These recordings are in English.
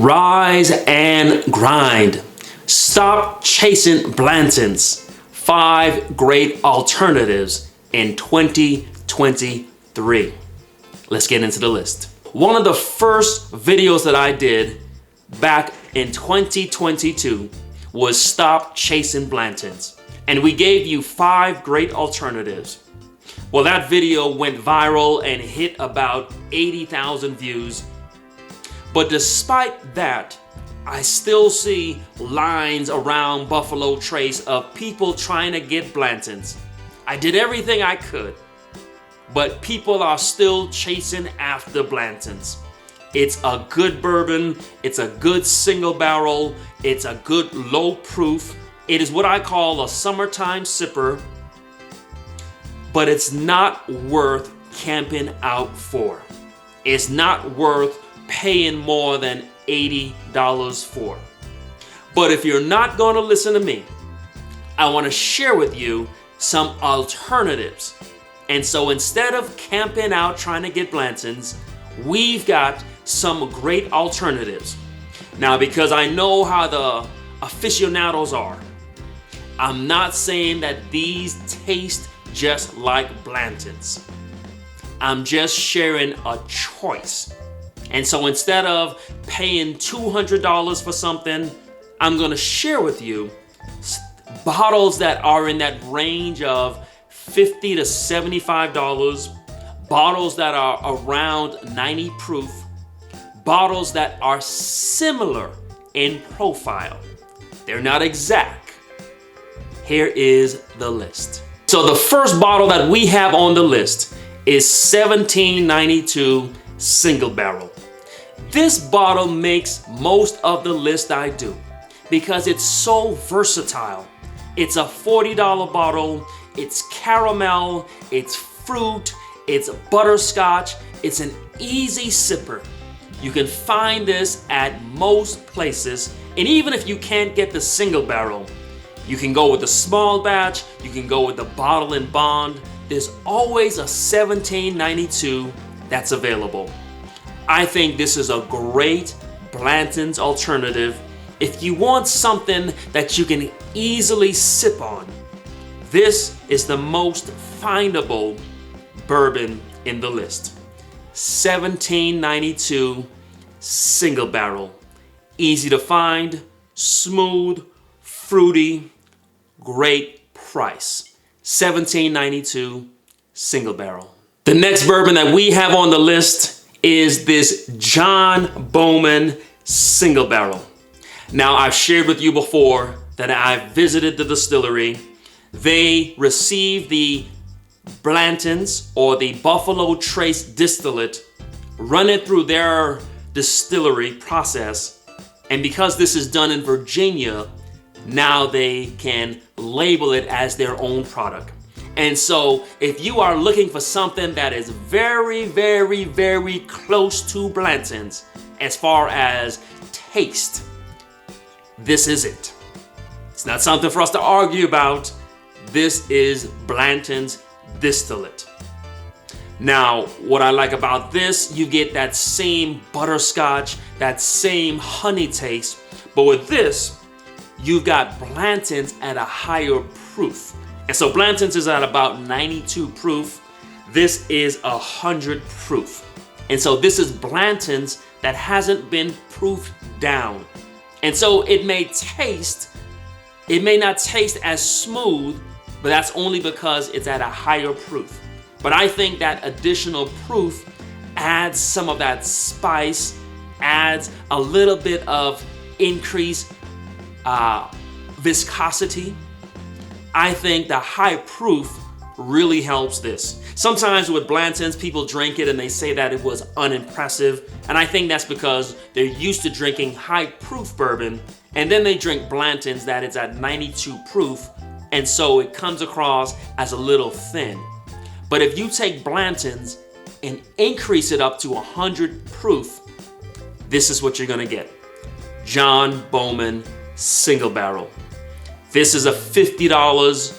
Rise and grind. Stop chasing Blantons. 5 great alternatives in 2023. Let's get into the list. One of the first videos that I did back in 2022 was Stop Chasing Blantons. And we gave you 5 great alternatives. Well, that video went viral and hit about 80,000 views. But despite that, I still see lines around Buffalo Trace of people trying to get Blantons. I did everything I could, but people are still chasing after Blantons. It's a good bourbon, it's a good single barrel, it's a good low proof. It is what I call a summertime sipper, but it's not worth camping out for. It's not worth paying more than $80 for. But if you're not going to listen to me, I want to share with you some alternatives. And so instead of camping out trying to get Blantons, we've got some great alternatives. Now, because I know how the aficionados are, I'm not saying that these taste just like Blantons. I'm just sharing a choice. And so instead of paying $200 for something, I'm going to share with you bottles that are in that range of $50 to $75, bottles that are around 90 proof, bottles that are similar in profile. They're not exact. Here is the list. So the first bottle that we have on the list is 1792 Single Barrel. This bottle makes most of the list I do because it's so versatile. It's a $40 bottle, it's caramel, it's fruit, it's butterscotch, it's an easy sipper. You can find this at most places, and even if you can't get the single barrel, you can go with the small batch, you can go with the bottle and bond. There's always a 1792 that's available. I think this is a great Blanton's alternative. If you want something that you can easily sip on, this is the most findable bourbon in the list. 1792 Single Barrel. Easy to find, smooth, fruity, great price. 1792 Single Barrel. The next bourbon that we have on the list is this John Bowman Single Barrel. Now, I've shared with you before that I visited the distillery. They received the Blantons, or the Buffalo Trace distillate, run it through their distillery process. And because this is done in Virginia, now they can label it as their own product. And so if you are looking for something that is very, very, very close to Blanton's as far as taste, this is it. It's not something for us to argue about. This is Blanton's distillate. Now, what I like about this, you get that same butterscotch, that same honey taste, but with this, you've got Blanton's at a higher proof. And so Blanton's is at about 92 proof. This is 100 proof. And so this is Blanton's that hasn't been proofed down. And so it may not taste as smooth, but that's only because it's at a higher proof. But I think that additional proof adds some of that spice, adds a little bit of increased viscosity. I think the high proof really helps this. Sometimes with Blanton's, people drink it and they say that it was unimpressive. And I think that's because they're used to drinking high proof bourbon, and then they drink Blanton's that it's at 92 proof, and so it comes across as a little thin. But if you take Blanton's and increase it up to 100 proof, this is what you're gonna get. John Bowman Single Barrel. This is a $50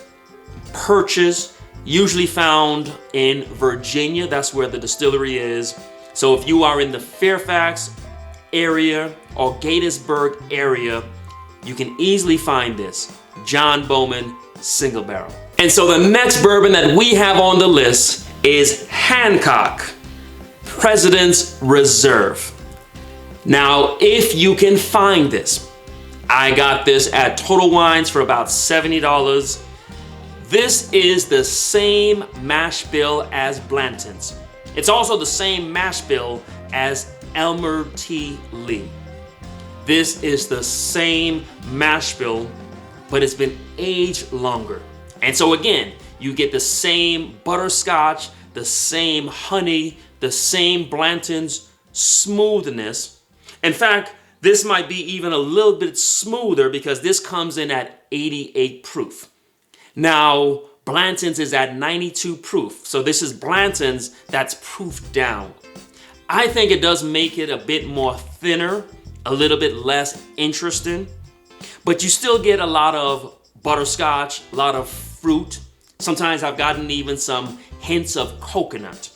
purchase, usually found in Virginia. That's where the distillery is. So if you are in the Fairfax area, or Gettysburg area, you can easily find this John Bowman single barrel. And so the next bourbon that we have on the list is Hancock President's Reserve. Now, if you can find this, I got this at Total Wines for about $70. This is the same mash bill as Blanton's. It's also the same mash bill as Elmer T. Lee. This is the same mash bill, but it's been aged longer. And so again, you get the same butterscotch, the same honey, the same Blanton's smoothness. In fact, this might be even a little bit smoother because this comes in at 88 proof. Now, Blanton's is at 92 proof. So this is Blanton's that's proofed down. I think it does make it a bit more thinner, a little bit less interesting, but you still get a lot of butterscotch, a lot of fruit. Sometimes I've gotten even some hints of coconut.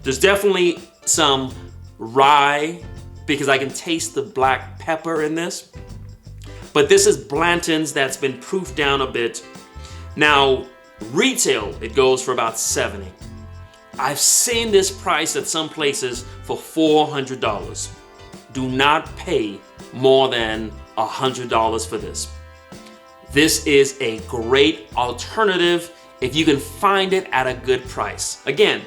There's definitely some rye because I can taste the black pepper in this. But this is Blanton's that's been proofed down a bit. Now, retail, it goes for about $70. I've seen this price at some places for $400. Do not pay more than $100 for this. This is a great alternative if you can find it at a good price. Again,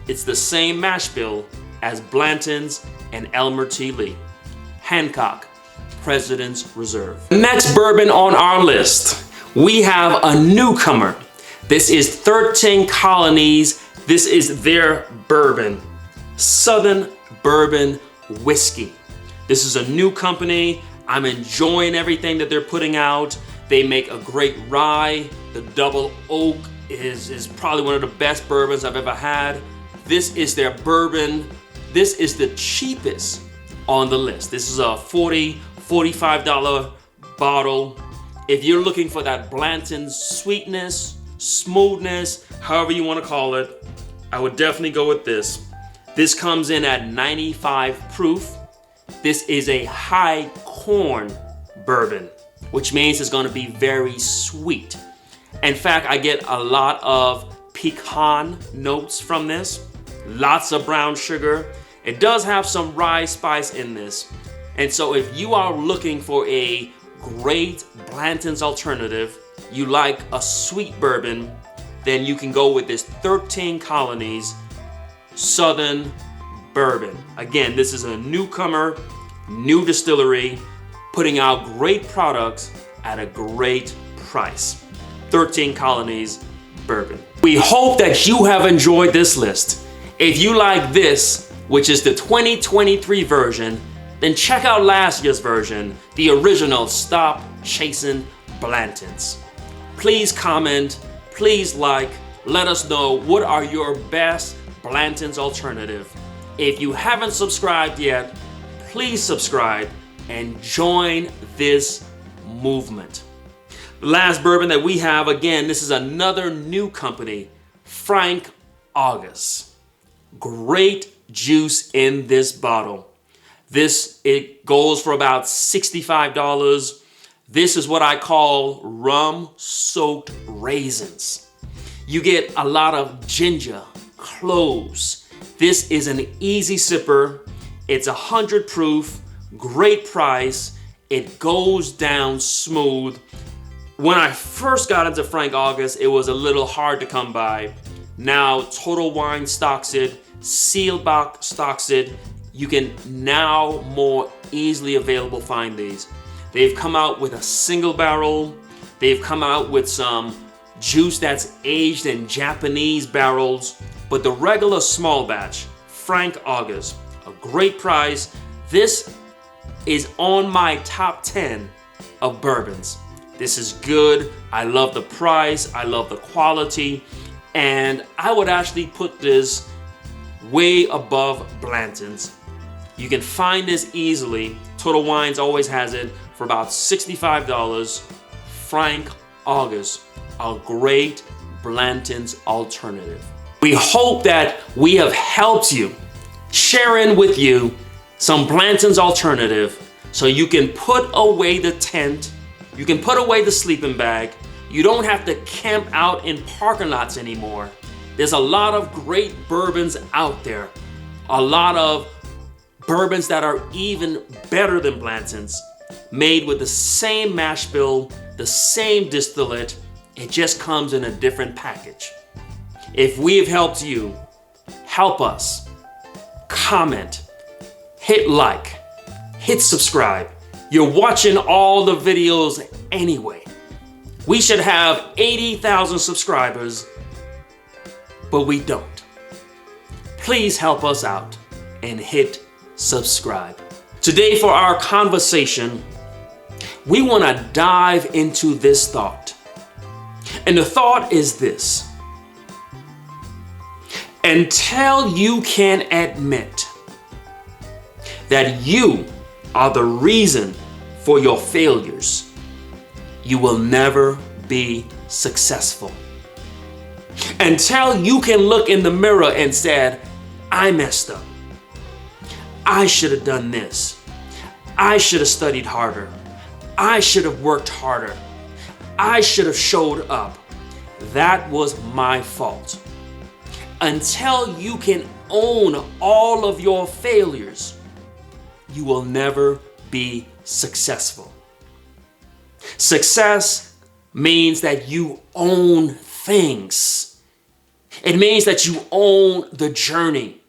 it's the same mash bill as Blanton's and Elmer T. Lee. Hancock President's Reserve. Next bourbon on our list, we have a newcomer. This is 13 Colonies. This is their bourbon, Southern Bourbon Whiskey. This is a new company. I'm enjoying everything that they're putting out. They make a great rye. The double oak is probably one of the best bourbons I've ever had. This is their bourbon. This is the cheapest on the list. This is a $45 bottle. If you're looking for that Blanton sweetness, smoothness, however you want to call it, I would definitely go with this. This comes in at 95 proof. This is a high corn bourbon, which means it's going to be very sweet. In fact, I get a lot of pecan notes from this. Lots of brown sugar. It does have some rye spice in this. And so if you are looking for a great Blanton's alternative, you like a sweet bourbon, then you can go with this 13 Colonies Southern Bourbon. Again, this is a newcomer, new distillery, putting out great products at a great price. 13 Colonies Bourbon. We hope that you have enjoyed this list. If you like this, which is the 2023 version, then check out last year's version, the original Stop Chasing Blantons. Please comment, please like, let us know what are your best Blanton's alternative. If you haven't subscribed yet, please subscribe and join this movement. The last bourbon that we have, again, this is another new company, Frank August. Great juice in this bottle. It goes for about $65. This is what I call rum-soaked raisins. You get a lot of ginger, cloves. This is an easy sipper. It's 100 proof, great price. It goes down smooth. When I first got into Frank August, it was a little hard to come by. Now Total Wine stocks it, Sealbach stocks it. You can now more easily available find these. They've come out with a single barrel. They've come out with some juice that's aged in Japanese barrels. But the regular small batch, Frank August, a great price. This is on my top 10 of bourbons. This is good. I love the price. I love the quality. And I would actually put this way above Blanton's. You can find this easily. Total Wines always has it for about $65. Frank August, a great Blanton's alternative. We hope that we have helped you, sharing with you some Blanton's alternative So you can put away the tent, you can put away the sleeping bag. You don't have to camp out in parking lots anymore. There's a lot of great bourbons out there. A lot of bourbons that are even better than Blantons, made with the same mash bill, the same distillate. It just comes in a different package. If we have helped you, help us. Comment, hit like, hit subscribe. You're watching all the videos anyway. We should have 80,000 subscribers, but we don't. Please help us out and hit subscribe. Today for our conversation, we want to dive into this thought. And the thought is this: until you can admit that you are the reason for your failures, you will never be successful. Until you can look in the mirror and say, I messed up. I should have done this. I should have studied harder. I should have worked harder. I should have showed up. That was my fault. Until you can own all of your failures, you will never be successful. Success means that you own things. It means that you own the journey,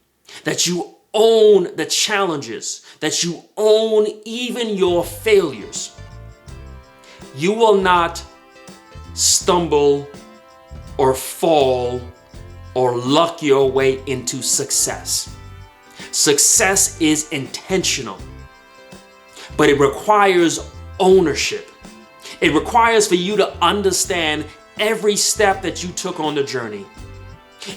that you own the challenges, that you own even your failures. You will not stumble or fall or luck your way into success. Success is intentional, but it requires ownership. It requires for you to understand every step that you took on the journey.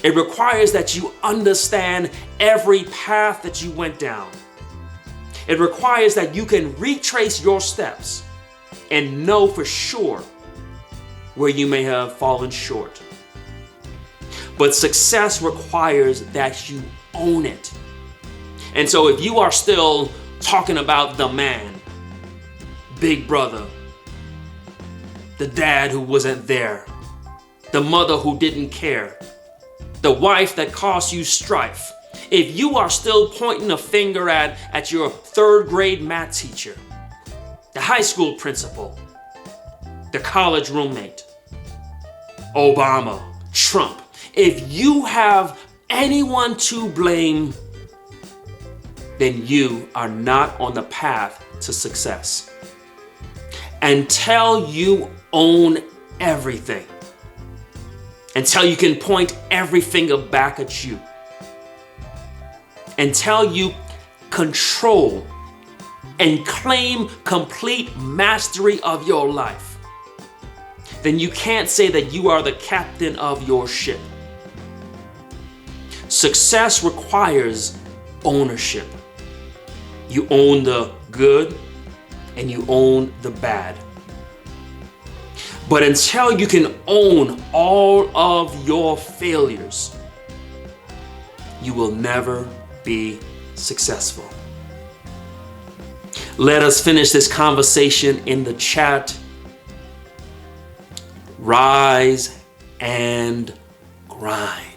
It requires that you understand every path that you went down. It requires that you can retrace your steps and know for sure where you may have fallen short. But success requires that you own it. And so if you are still talking about the man, big brother, the dad who wasn't there, the mother who didn't care, the wife that caused you strife, if you are still pointing a finger at your third grade math teacher, the high school principal, the college roommate, Obama, Trump, if you have anyone to blame, then you are not on the path to success. Until you own everything, until you can point every finger back at you, until you control and claim complete mastery of your life, then you can't say that you are the captain of your ship. Success requires ownership. You own the good and you own the bad. But until you can own all of your failures, you will never be successful. Let us finish this conversation in the chat. Rise and grind.